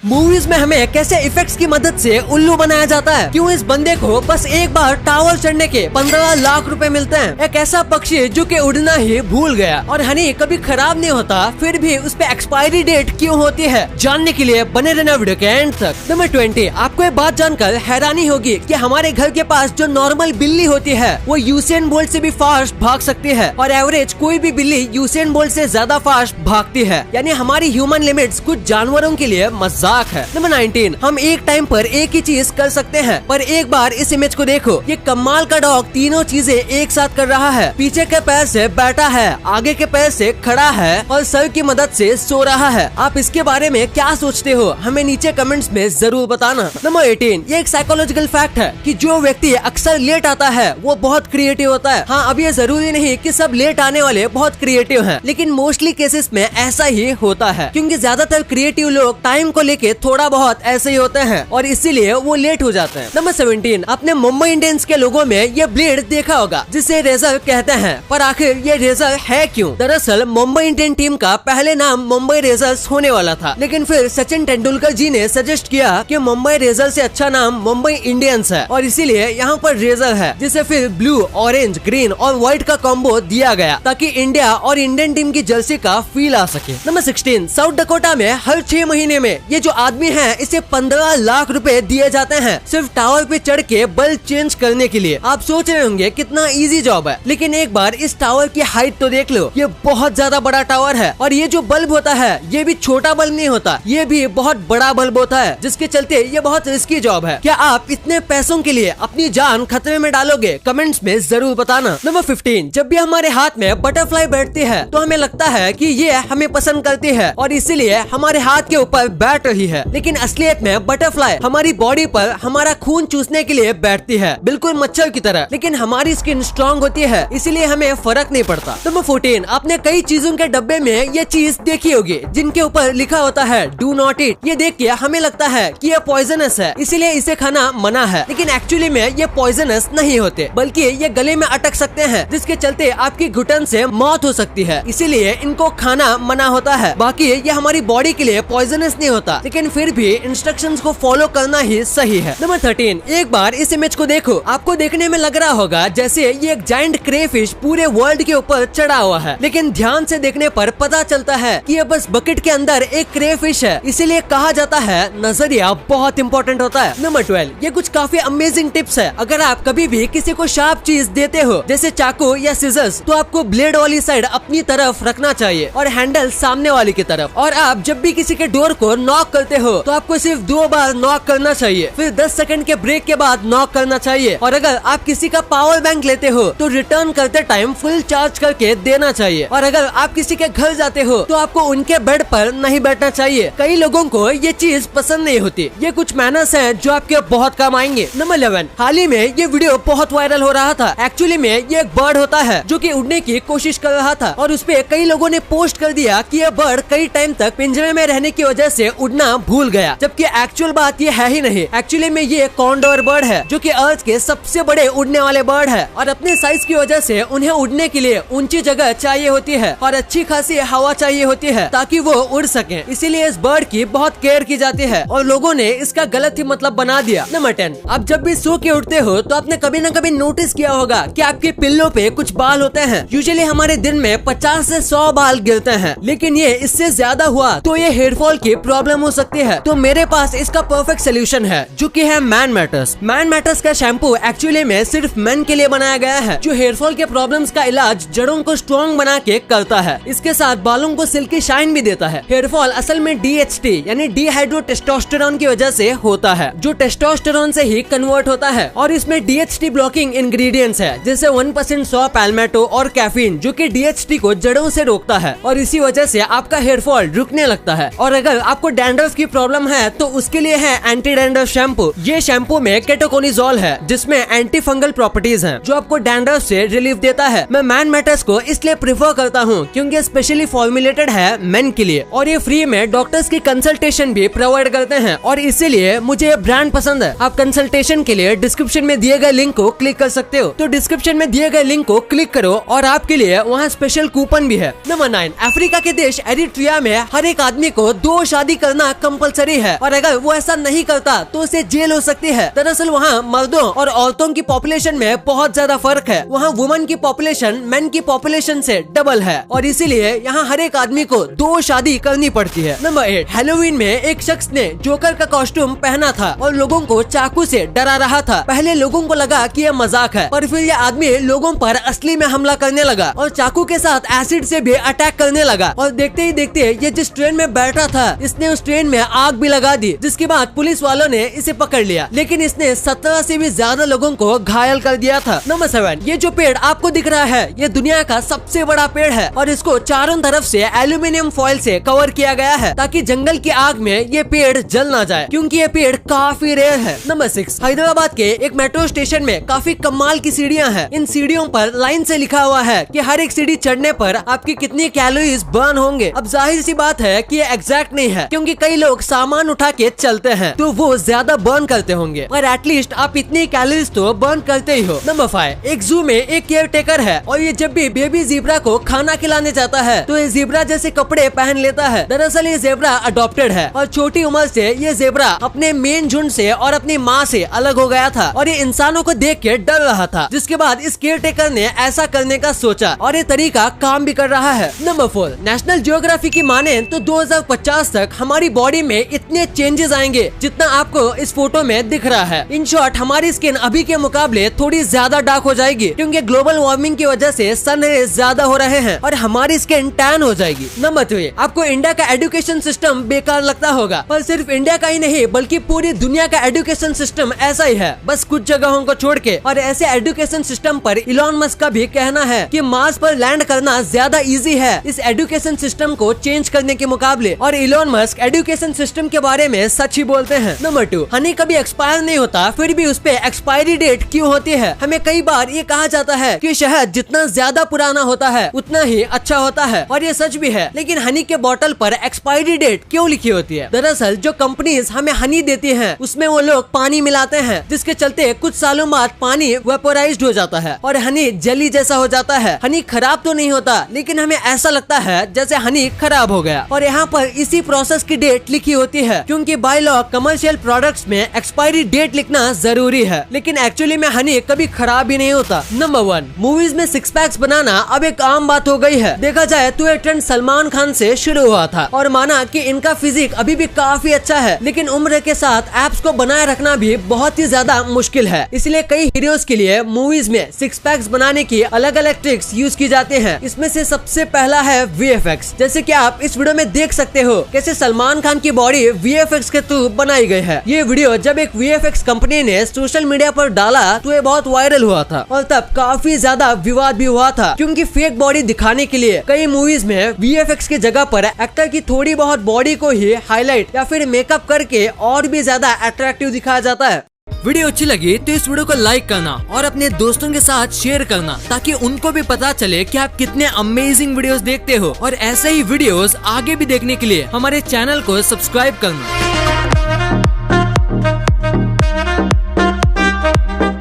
Movies में हमें कैसे इफेक्ट्स की मदद से उल्लू बनाया जाता है। क्यों इस बंदे को बस एक बार टावर चढ़ने के 15 लाख रुपए मिलते हैं। एक ऐसा पक्षी जो कि उड़ना ही भूल गया और हनी कभी खराब नहीं होता, फिर भी उस पे एक्सपायरी डेट क्यों होती है, जानने के लिए बने रहना वीडियो के एंड तक। नंबर 20, आपको एक बात जानकर हैरानी होगी कि हमारे घर के पास जो नॉर्मल बिल्ली होती है वो यूसेन बोल्ट से भी फास्ट भाग सकती है और एवरेज कोई भी बिल्ली यूसेन बोल्ट से ज्यादा फास्ट भागती है। यानी हमारी ह्यूमन लिमिट्स कुछ जानवरों के लिए मजाक है। नंबर 19, हम एक टाइम पर एक ही चीज कर सकते हैं, पर एक बार इस इमेज को देखो। ये कमाल का डॉग तीनों चीजें एक साथ कर रहा है। पीछे के पैर से बैठा है, आगे के पैर से खड़ा है और सर की मदद से सो रहा है। आप इसके बारे में क्या सोचते हो, हमें नीचे कमेंट्स में जरूर बताना। नंबर 18, ये एक साइकोलॉजिकल फैक्ट है कि जो व्यक्ति अक्सर लेट आता है वो बहुत क्रिएटिव होता है। हाँ, अब ये जरूरी नहीं कि सब लेट आने वाले बहुत क्रिएटिव हैं, लेकिन मोस्टली केसेस में ऐसा ही होता है, क्योंकि ज्यादातर क्रिएटिव लोग टाइम को लेके थोड़ा बहुत ऐसे ही होते हैं और इसीलिए वो लेट हो जाते हैं। नंबर 17, आपने मुंबई इंडियंस के लोगों में ये ब्लेड देखा होगा जिसे रेजर कहते हैं, पर आखिर ये रेजर है क्यों? दरअसल मुंबई इंडियन टीम का पहले नाम मुंबई रेजर्स होने वाला था, लेकिन फिर सचिन तेंदुलकर जी ने सजेस्ट किया कि मुंबई रेजर से अच्छा नाम मुंबई इंडियंस है और इसीलिए यहाँ पर रेजर है, जिसे फिर ब्लू, ऑरेंज, ग्रीन और व्हाइट का कॉम्बो दिया गया ताकि इंडिया और इंडियन टीम की जर्सी का फील आ सके। नंबर 16, साउथ डकोटा में हर 6 महीने में ये जो आदमी है इसे 15 लाख रुपए दिए जाते हैं सिर्फ टावर पे चढ़ के बल्ब चेंज करने के लिए। आप सोच रहे होंगे कितना इजी जॉब है, लेकिन एक बार इस टावर की हाइट तो देख लो। ये बहुत ज्यादा बड़ा टावर है और ये जो बल्ब होता है ये भी छोटा बल्ब नहीं होता, ये भी बहुत बड़ा बल्ब होता है, जिसके चलते ये बहुत रिस्की जॉब है। क्या आप इतने पैसों के लिए अपनी जान खतरे में डालोगे? कमेंट्स में जरूर बताना। नंबर 15, जब भी हमारे हाथ में बटरफ्लाई बैठती है तो हमें लगता है कि ये हमें पसंद करती है और इसीलिए हमारे हाथ के ऊपर बैठ रही है, लेकिन असलियत में बटरफ्लाई हमारी बॉडी पर हमारा खून चूसने के लिए बैठती है, बिल्कुल मच्छर की तरह, लेकिन हमारी स्किन स्ट्रॉन्ग होती है इसीलिए हमें फर्क नहीं पड़ता। नंबर 14, आपने कई चीजों के डब्बे में ये चीज देखी होगी जिनके ऊपर लिखा होता है डू नॉट ईट। ये देख के हमें लगता है कि ये पॉइजनस है इसीलिए इसे खाना मना है, लेकिन एक्चुअली में ये पॉइजनस नहीं होते, बल्कि ये गले में अटक सकते हैं जिसके चलते आपकी घुटन से मौत हो सकती है, इसीलिए इनको खाना मना होता है। बाकी ये हमारी बॉडी के लिए पॉइजनस नहीं होता, लेकिन फिर भी इंस्ट्रक्शंस को फॉलो करना ही सही है। नंबर 13, एक बार इस इमेज को देखो। आपको देखने में लग रहा होगा जैसे ये एक जायंट क्रेफिश पूरे वर्ल्ड के ऊपर चढ़ा हुआ है, लेकिन ध्यान से देखने पर पता चलता है कि ये बस बकेट के अंदर एक क्रेफिश है, इसीलिए कहा जाता है नजरिया बहुत इंपॉर्टेंट होता है। नंबर 12, ये कुछ काफी अमेजिंग टिप्स है। अगर आप कभी भी किसी को शार्प चीज देते हो जैसे चाकू या सीजर्स, तो आपको ब्लेड वाली साइड अपनी तरफ रखना चाहिए और हैंडल सामने वाली की तरफ। और आप जब भी किसी के डोर को नॉक करते हो तो आपको सिर्फ 2 बार नॉक करना चाहिए, फिर 10 सेकंड के ब्रेक के बाद नॉक करना चाहिए। और अगर आप किसी का पावर बैंक लेते हो तो रिटर्न करते टाइम फुल चार्ज करके देना चाहिए। और अगर आप किसी के घर जाते हो तो आपको उनके बेड पर नहीं बैठना चाहिए। कई लोगों को ये चीज पसंद नहीं होती। ये कुछ मैनर्स हैं जो आपके बहुत काम आएंगे। नंबर 11, हाल ही में ये वीडियो बहुत वायरल हो रहा था। एक्चुअली में ये एक बर्ड होता है जो कि उड़ने की कोशिश कर रहा था और उसपे कई लोगों ने पोस्ट कर दिया कि ये बर्ड कई टाइम तक पिंजरे में रहने की वजह से उड़ना भूल गया, जबकि एक्चुअल बात ये है ही नहीं। एक्चुअली में ये कॉन्डोर बर्ड है जो कि अर्थ के सबसे बड़े उड़ने वाले बर्ड है और अपने साइज की वजह से उन्हें उड़ने के लिए ऊंची जगह चाहिए होती है और अच्छी खासी हवा चाहिए होती है ताकि वो उड़ सके। इसीलिए इस बर्ड की बहुत केयर की जाती है और लोगों ने इसका गलत ही मतलब बना दिया। नंबर 10, आप जब भी सो के उठते हो तो आपने कभी न कभी नोटिस किया होगा कि आपके पिल्लों पे कुछ बाल होते हैं। यूजुअली हमारे दिन में 50 से 100 बाल गिरते हैं, लेकिन ये इससे ज्यादा हुआ तो ये हेयरफॉल की प्रॉब्लम हो सकती है। तो मेरे पास इसका परफेक्ट सोल्यूशन है जो कि है मैन मैटर्स। मैन मैटर्स का शैम्पू एक्चुअली में सिर्फ मेन के लिए बनाया गया है, जो हेयरफॉल के प्रॉब्लम्स का इलाज जड़ों को स्ट्रॉन्ग बना के करता है। इसके साथ बालों को सिल्की शाइन भी देता है। हेयरफॉल असल में DHT यानी डिहाइड्रो टेस्टोस्टेरोन की वजह से होता है, जो टेस्टोस्टेरोन से ही कन्वर्ट होता है और इसमें DHT ब्लॉकिंग इंग्रेडिएंट्स है जैसे 1% सॉ पैल्मेटो और कैफीन, जो कि DHT को जड़ों से रोकता है और इसी वजह से आपका हेयरफॉल रुकने लगता है। और अगर आपको डैंड्रफ की प्रॉब्लम है तो उसके लिए है एंटी डैंड्रफ शैम्पू। ये शैम्पू में केटोकोनिजोल है जिसमें एंटी फंगल प्रॉपर्टीज हैं जो आपको डैंड्रफ से रिलीफ देता है। मैं मैन मैटर्स को इसलिए प्रेफर करता हूँ क्योंकि स्पेशली फॉर्मुलेटेड है मेन के लिए और ये फ्री में डॉक्टर्स की कंसल्टेशन भी प्रोवाइड करते हैं और इसीलिए मुझे ये ब्रांड पसंद है। आप कंसल्टेशन के लिए डिस्क्रिप्शन में दिए गए लिंक को क्लिक कर सकते हो, तो डिस्क्रिप्शन में दिए गए लिंक को क्लिक करो और आपके लिए वहाँ स्पेशल कूपन भी है। नंबर 9, अफ्रीका के देश एरिट्रिया में हर एक आदमी को 2 शादी करना पहनना कंपलसरी है और अगर वो ऐसा नहीं करता तो उसे जेल हो सकती है। दरअसल वहाँ मर्दों और औरतों की पॉपुलेशन में बहुत ज्यादा फर्क है। वहाँ वुमन की पॉपुलेशन मेन की पॉपुलेशन से डबल है और इसीलिए यहाँ हर एक आदमी को 2 शादी करनी पड़ती है। नंबर 8, हैलोवीन में एक शख्स ने जोकर का कॉस्ट्यूम पहना था और लोगों को चाकू से डरा रहा था। पहले लोगों को लगा कि यह मजाक है, पर फिर यह आदमी लोगों पर असली में हमला करने लगा और चाकू के साथ एसिड से भी अटैक करने लगा। और देखते ही देखते ये जिस ट्रेन में बैठा था इसने उस ट्रेन में आग भी लगा दी, जिसके बाद पुलिस वालों ने इसे पकड़ लिया, लेकिन इसने 17 से भी ज्यादा लोगों को घायल कर दिया था। नंबर 7, ये जो पेड़ आपको दिख रहा है ये दुनिया का सबसे बड़ा पेड़ है और इसको चारों तरफ से एल्यूमिनियम फॉइल से कवर किया गया है ताकि जंगल की आग में ये पेड़ जल ना जाए, क्योंकि ये पेड़ काफी रेयर है। नंबर 6, हैदराबाद के एक मेट्रो स्टेशन में काफी कमाल की सीढ़ियाँ हैं। इन सीढ़ियों पर लाइन से लिखा हुआ है कि हर एक सीढ़ी चढ़ने पर आपकी कितनी कैलोरीज बर्न होंगे। अब जाहिर सी बात है कि ये एग्जैक्ट नहीं है, क्योंकि कई लोग सामान उठा के चलते हैं तो वो ज्यादा बर्न करते होंगे, पर एटलीस्ट आप इतनी कैलोरीज तो बर्न करते ही हो। नंबर 5, एक जू में एक केयर टेकर है और ये जब भी बेबी ज़ेब्रा को खाना खिलाने जाता है तो ये ज़ेब्रा जैसे कपड़े पहन लेता है। दरअसल ये ज़ेब्रा अडॉप्टेड है और छोटी उम्र से ये ज़ेब्रा अपने मेन झुंड से और अपनी माँ से अलग हो गया था और ये इंसानों को देख के डर रहा था, जिसके बाद इस केयर टेकर ने ऐसा करने का सोचा और ये तरीका काम भी कर रहा है। नंबर 4, नेशनल जियोग्राफी की माने तो 2050 तक हमारी बॉडी में इतने चेंजेस आएंगे जितना आपको इस फोटो में दिख रहा है। इन शॉर्ट हमारी स्किन अभी के मुकाबले थोड़ी ज्यादा डार्क हो जाएगी, क्योंकि ग्लोबल वार्मिंग की वजह से सन रेज ज्यादा हो रहे हैं और हमारी स्किन टैन हो जाएगी। नंबर 3, आपको इंडिया का एजुकेशन सिस्टम बेकार लगता होगा, पर सिर्फ इंडिया का ही नहीं बल्कि पूरी दुनिया का एजुकेशन सिस्टम ऐसा ही है, बस कुछ जगहों को छोड़ के। और ऐसे एजुकेशन सिस्टम पर इलॉन मस्क का भी कहना है कि मार्स पर लैंड करना ज्यादा इजी है इस एजुकेशन सिस्टम को चेंज करने के मुकाबले, और इलॉन मस्क एजुकेशन सिस्टम के बारे में सच ही बोलते हैं। नंबर 2, हनी कभी एक्सपायर नहीं होता फिर भी उस पे एक्सपायरी डेट क्यों होती है? हमें कई बार ये कहा जाता है कि शहद जितना ज्यादा पुराना होता है उतना ही अच्छा होता है, और ये सच भी है, लेकिन हनी के बोतल पर एक्सपायरी डेट क्यों लिखी होती है? दरअसल जो कंपनीज हमें हनी देती हैं उसमें वो लोग पानी मिलाते हैं, जिसके चलते कुछ सालों बाद पानी वेपोराइज्ड हो जाता है और हनी जली जैसा हो जाता है। हनी खराब तो नहीं होता, लेकिन हमें ऐसा लगता है जैसे हनी खराब हो गया, और यहाँ पर इसी प्रोसेस की डेट लिखी होती है, क्योंकि बाय लॉ कमर्शियल प्रोडक्ट्स में एक्सपायरी डेट लिखना जरूरी है, लेकिन एक्चुअली में हनी कभी खराब ही नहीं होता। नंबर 1, मूवीज में 6 पैक्स बनाना अब एक आम बात हो गई है। देखा जाए तो ये ट्रेंड सलमान खान से शुरू हुआ था और माना कि इनका फिजिक अभी भी काफी अच्छा है, लेकिन उम्र के साथ एब्स को बनाए रखना भी बहुत ही ज्यादा मुश्किल है। इसलिए कई हीरोज के लिए मूवीज में 6 पैक्स बनाने की अलग अलग ट्रिक्स यूज की जाती हैं। इसमें से सबसे पहला है VFX। जैसे कि आप इस वीडियो में देख सकते हो कैसे सलमान खान की बॉडी VFX के थ्रू बनाई गई है। ये वीडियो जब एक VFX कंपनी ने सोशल मीडिया पर डाला तो ये बहुत वायरल हुआ था और तब काफी ज्यादा विवाद भी हुआ था, क्योंकि फेक बॉडी दिखाने के लिए कई मूवीज में VFX की जगह पर एक्टर की थोड़ी बहुत बॉडी को ही हाईलाइट या फिर मेकअप करके और भी ज्यादा अट्रैक्टिव दिखाया जाता है। वीडियो अच्छी लगी तो इस वीडियो को लाइक करना और अपने दोस्तों के साथ शेयर करना, ताकि उनको भी पता चले कि आप कितने अमेजिंग वीडियोस देखते हो, और ऐसे ही वीडियोस आगे भी देखने के लिए हमारे चैनल को सब्सक्राइब करना।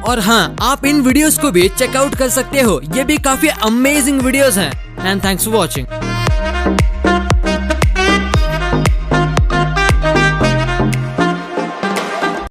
और हाँ, आप इन वीडियोस को भी चेकआउट कर सकते हो, ये भी काफी अमेजिंग वीडियोस हैं। And thanks for watching.